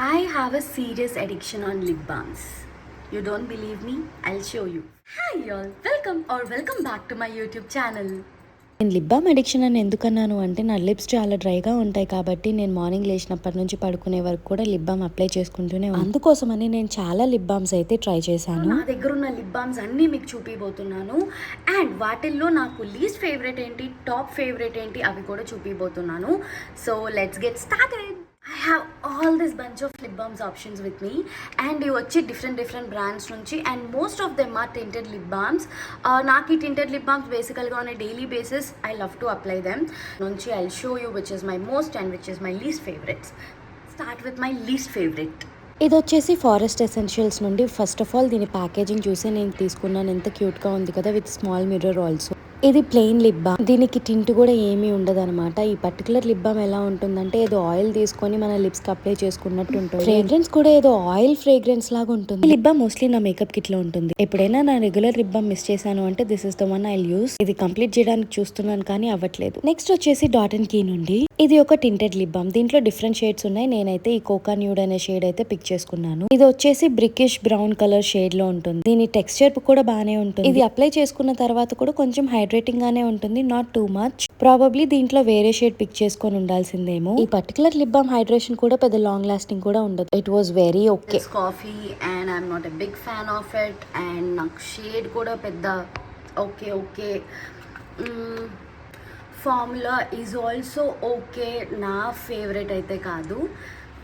I have a serious addiction on lip balms. You don't believe me? I'll show you. Hi y'all, welcome back to my YouTube channel. నేను lip balm addiction అని ఎందుకన్నాను అంటే నా lips చాలా డ్రైగా ఉంటాయి కాబట్టి నేను మార్నింగ్ లేచినప్పటి నుంచి పడుకునే వరకు కూడా లిప్ బామ్ అప్లై చేసుకుంటూనే అందుకోసమని నేను చాలా లిప్ బామ్స్ అయితే ట్రై చేశాను. నా దగ్గర ఉన్న లిప్ బామ్స్ అన్నీ మీకు చూపిపోతున్నాను అండ్ వాటిల్లో నాకు లీస్ట్ ఫేవరెట్ ఏంటి, టాప్ ఫేవరెట్ ఏంటి అవి కూడా చూపిపోతున్నాను. So let's get started. I have all this bunch of lip balms options with me and ఇవి వచ్చి different brands నుంచి and most of them are tinted lip balms. నాకు ఈ tinted lip balms basically on a daily basis I love to apply them. నుంచి I'll show you which is my most and which is my least favorites. Start with my least favorite. ఇది వచ్చేసి forest essentials నుండి. First of all దీని packaging చూసి నేను తీసుకున్నాను. ఎంత క్యూట్గా ఉంది కదా, విత్ స్మాల్ మిర్రర్ ఆల్సో. ఇది ప్లెయిన్ లిప్ బామ్, దీనికి టింట్ కూడా ఏమీ ఉండదు అనమాట. ఈ పర్టికులర్ లిప్ బామ్ ఎలా ఉంటుందంటే ఏదో ఆయిల్ తీసుకొని మన లిప్స్ కి అప్లై చేసుకున్నట్టు ఉంటుంది. ఫ్రేగ్రెన్స్ కూడా ఏదో ఆయిల్ ఫ్రేగ్రెన్స్ లాగా ఉంటుంది. లిప్ బామ్ మోస్ట్లీ నా మేకప్ కిట్ లో ఉంటుంది. ఎప్పుడైనా నా రెగ్యులర్ లిప్ బామ్ మిస్ చేశాను అంటే this is the one I use. ఇది కంప్లీట్ చేయడానికి చూస్తున్నాను కానీ అవ్వట్లేదు. నెక్స్ట్ వచ్చేసి డాట్ అండ్ కీ నుండి ఇది ఒక టింటెడ్ లిప్ బామ్. దీంట్లో డిఫరెంట్ షేడ్స్ ఉన్నాయి. నేనైతే ఈ కోకా న్యూడ్ అనే షేడ్ అయితే పిక్ చేసుకున్నాను. ఇది వచ్చేసి బ్రికిష్ బ్రౌన్ కలర్ షేడ్ లో ఉంటుంది. దీని టెక్స్చర్ కూడా బానే ఉంటుంది. ఇది అప్లై చేసుకున్న తర్వాత కూడా కొంచెం హైడ్రేటింగ్ గానే ఉంటుంది, నాట్ టూ మచ్. ప్రాబబ్లీ దీంట్లో వేరే షేడ్ పిక్ చేసుకొని ఉండాల్సిందేమో. ఈ పర్టికులర్ లిప్ బామ్ హైడ్రేషన్ కూడా పెద్ద లాంగ్ లాస్టింగ్ కూడా ఉండదు. It was very okay. Coffee and I'm not a big fan of it and నాకు షేడ్ కూడా పెద్ద okay. Formula is also okay, నా ఫేవరెట్ అయితే కాదు.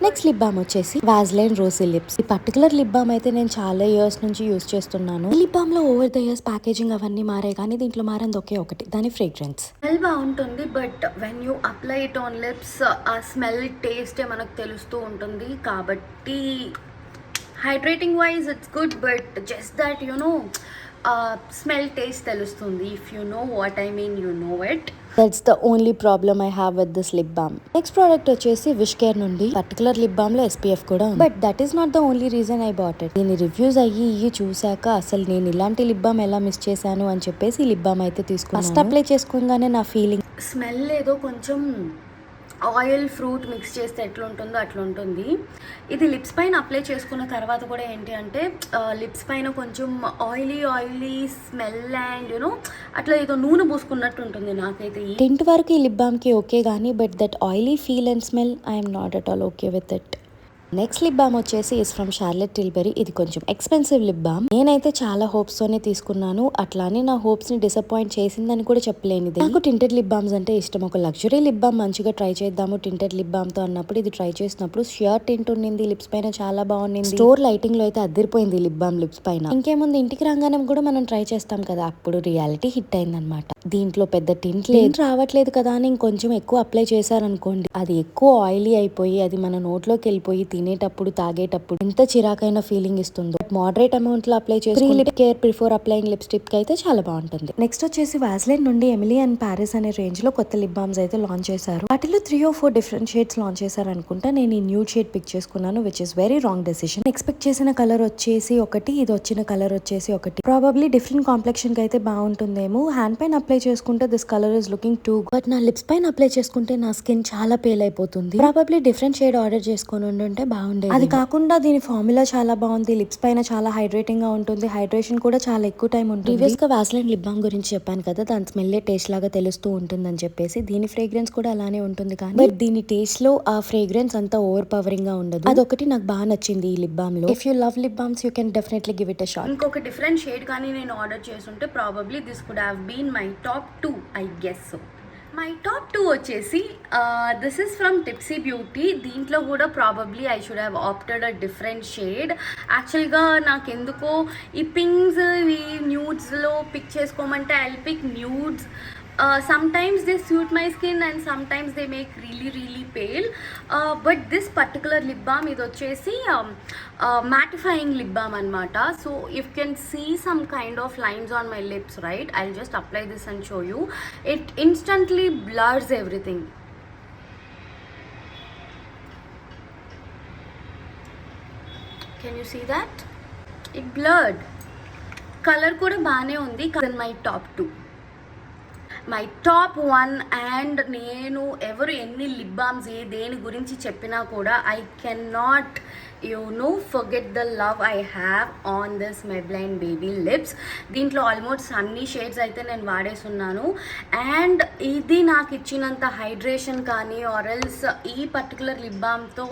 నెక్స్ట్ లిప్ బామ్ వచ్చేసి వాజ్లైన్ రోసీ లిప్స్. ఈ పర్టికులర్ లిప్ బామ్ అయితే నేను చాలా ఇయర్స్ నుంచి యూస్ చేస్తున్నాను. లిప్ బామ్ లో ఓవర్ ద ఇయర్స్ ప్యాకేజింగ్ అవన్నీ మారాయి కానీ దీంట్లో మారింది ఒకే ఒకటి, దాని ఫ్రేగ్రెన్స్. స్మెల్ బాగుంటుంది but when you apply it on lips ఆ స్మెల్ టేస్టే మనకు తెలుస్తూ ఉంటుంది. కాబట్టి hydrating wise it's good but just that smell taste తెలుస్తుంది. If you know what I mean, you know it. That's the only problem I have with this lip balm. Next product వచ్చేసి wish care నుండి. Particular lip balm లో SPF కూడా ఉంది. But that is not the only reason I bought it. దీని reviews అయ్యి చూసాక అసలు నేను ఇలాంటి లిప్ బామ్ ఎలా మిస్ చేశాను అని చెప్పేసి లిప్ బామ్ అయితే తీసుకున్నాను. ఫస్ట్ అప్లై చేసుకోగానే నా ఫీలింగ్, స్మెల్ ఏదో కొంచెం ఆయిల్ ఫ్రూట్ మిక్స్ చేస్తే ఎట్లా ఉంటుందో అట్లా ఉంటుంది. ఇది లిప్స్ పైన అప్లై చేసుకున్న తర్వాత కూడా ఏంటి అంటే లిప్స్ పైన కొంచెం ఆయిలీ స్మెల్ అండ్ అట్లా ఏదో నూనె పూసుకున్నట్టు ఉంటుంది నాకైతే. టింట్ వరకు ఈ లిప్ బామ్ కి ఓకే గానీ but that oily feel and smell I'm not at all okay with it. Next lip balm వచ్చేసి ఇస్ ఫ్రమ్ షార్లెట్ టిల్బెరీ. ఇది కొంచెం ఎక్స్పెన్సివ్ లిప్ బామ్. నేనైతే చాలా హోప్స్ తోనే తీసుకున్నాను. అట్లానే నా హోప్స్ ని డిసప్పాయింట్ చేసిందని కూడా చెప్పలేనిది. నాకు టింటెడ్ లిప్ బామ్స్ అంటే ఇష్టం. ఒక లగ్జరీ లిప్ బామ్ మంచిగా ట్రై చేద్దాము టింటెడ్ లిప్ బామ్ తో అన్నప్పుడు ఇది ట్రై చేసినప్పుడు షియర్ టింట్ ఉండింది, లిప్స్ పైన చాలా బాగుంది. స్టోర్ లైటింగ్ లో అయితే అదిరిపోయింది లిప్ బామ్ లిప్స్ పైన. ఇంకేముంది, ఇంటికి రాగానే కూడా మనం ట్రై చేస్తాం కదా, అప్పుడు రియాలిటీ హిట్ అయిందనమాట. దీంట్లో పెద్ద టింట్ లేదు, రావట్లేదు కదా అని ఇంకొంచెం ఎక్కువ అప్లై చేశారనుకోండి, అది ఎక్కువ ఆయిలీ అయిపోయి అది మన నోట్లోకి వెళ్ళిపోయి తినేటప్పుడు తాగేటప్పుడు ఎంత చిరాకైన ఫీలింగ్ ఇస్తుందో. మోడరేట్ అమౌంట్ లో అప్లై చేసి lip care before applying lipstick అయితే చాలా బాగుంటుంది. నెక్స్ట్ వచ్చేసి వాజ్లైన్ నుండి ఎమిలీ అండ్ ప్యారిస్ అనే రేంజ్ లో కొత్త లిప్ బామ్స్ అయితే లాంచ్ చేశారు. వాటిలో 3 or 4 డిఫరెంట్ షేడ్స్ లాంచ్ చేశారు అనుకుంటా. నేను ఈ న్యూడ్ షేడ్ పిక్ చేసుకున్నాను, which is very wrong decision. Expect చేసిన కలర్ వచ్చేసి ఒకటి, ఇది వచ్చిన కలర్ వచ్చేసి ఒకటి. ప్రాబబ్లీ డిఫరెంట్ కాంప్లెక్షన్ కి అయితే బాగుంటుందేమో. హ్యాండ్ పైన అప్లై చేసుకుంటే this colour is looking too good, but నా లిప్స్ పైన అప్లై చేసుకుంటే నా స్కిన్ చాలా పేల్ అయిపోతుంది. ప్రాబబ్లీ డిఫరెంట్ షేడ్ ఆర్డర్ చేసుకొని ఉంటే బాగుండేది. అది కాకుండా దీని ఫార్ములా చాలా బాగుంది. లిప్స్ పైన చాలా హైడ్రేటింగ్ గా ఉంటుంది. హైడ్రేషన్ కూడా చాలా ఎక్కువ టైం ఉంటుంది. ప్రీవియస్ గా వాస్లైన్ లిప్ బామ్ గురించి చెప్పాను కదా, దాని స్మెల్ టేస్ట్ లాగా తెలుస్తూ ఉంటుందని చెప్పేసి. దీని ఫ్రేగ్రెన్స్ కూడా అలానే ఉంటుంది కానీ బట్ దీని టేస్ట్ లో ఆ ఫ్రేగ్రెన్స్ అంతా ఓవర్ పవరింగ్ గా ఉండదు. అదొకటి నాకు బాగా నచ్చింది ఈ లిప్ బామ్ లో. If you love lip balms you can definitely give it a shot. ఇంకొక డిఫరెంట్ షేడ్ కానీ నేను ఆర్డర్ చేసుంటే probably this could have been my top 2 I guess so. My top 2 వచ్చేసి this is from tipsy beauty. దీంట్లో కూడా probably I should have opted a different shade. యాక్చువల్గా నాకు ఎందుకో ఈ పింక్స్ ఈ న్యూడ్స్లో పిక్ చేసుకోమంటే I will pick nudes. Sometimes they suit my skin and sometimes they make really pale. But this particular lip balm ఇది వచ్చేసి mattifying lip balm anamata. So if you can see some kind of lines on my lips, right, I'll just apply this and show you. It instantly blurs everything. Can you see that? It blurred. Color kuda baane undi. My top 2. My top 1. And నేను ఎవరు ఎన్ని lip balms దేని గురించి చెప్పినా కూడా I can not forget the love I have on this Maybelline baby lips. దీంట్లో almost అన్ని shades అయితే నేను వాడేస్తున్నాను. అండ్ ఇది నాకు ఇచ్చినంత హైడ్రేషన్ కానీ ఆర్ఎల్స్ ఈ పర్టికులర్ లిప్ బామ్తో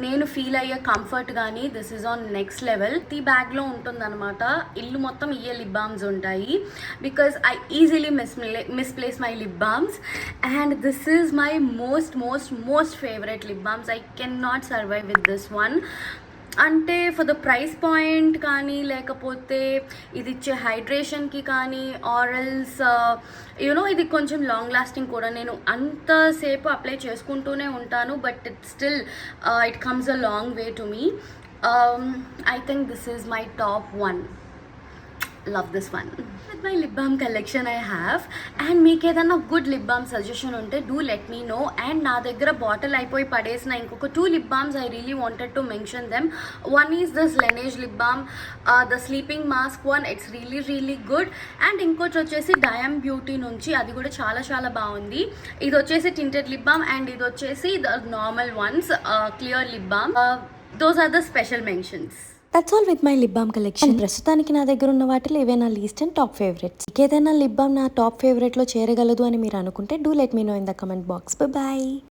నేను ఫీల్ అయ్యే కంఫర్ట్ కానీ this is on next level. ఈ బ్యాగ్లో ఉంటుందన్నమాట. ఇల్లు మొత్తం ఇయే లిప్ బామ్స్ ఉంటాయి because I easily misplace my lip balms. And this is my most favourite lip balms. I can not survive with this one. అంటే ఫర్ ద ప్రైస్ పాయింట్ కానీ లేకపోతే ఇది ఇచ్చే హైడ్రేషన్కి కానీ ఆర్ఎల్స్ ఇది కొంచెం లాంగ్ లాస్టింగ్ కూడా. నేను అంతసేపు అప్లై చేసుకుంటూనే ఉంటాను but it comes a long way to me. I think this is my top 1. Love this one. With my lip balm collection I have. And మీకు ఏదైనా గుడ్ లిప్ బామ్ సజెషన్ ఉంటే do let me know. And నా దగ్గర bottle అయిపోయి పడేసిన ఇంకొక 2 lip balms I really wanted to mention them. One is this Laneige lip balm, the sleeping mask one. It's really good. And ఇంకోటి వచ్చేసి డయామ్ beauty నుంచి, అది కూడా చాలా బాగుంది. ఇది వచ్చేసి టింటెడ్ లిప్ బామ్ అండ్ ఇది వచ్చేసి the normal ones clear lip balm. Those are the special mentions. That's all with my lip balm collection. ప్రస్తుతానికి నా దగ్గర ఉన్న వాటిలో ఇవే నా లీస్ట్ అండ్ టాప్ ఫేవరెట్స్. ఏదైనా లిప్ బామ్ నా టాప్ ఫేవరెట్లో చేరగలదు అని మీరు అనుకుంటే do let me know in the comment box. By.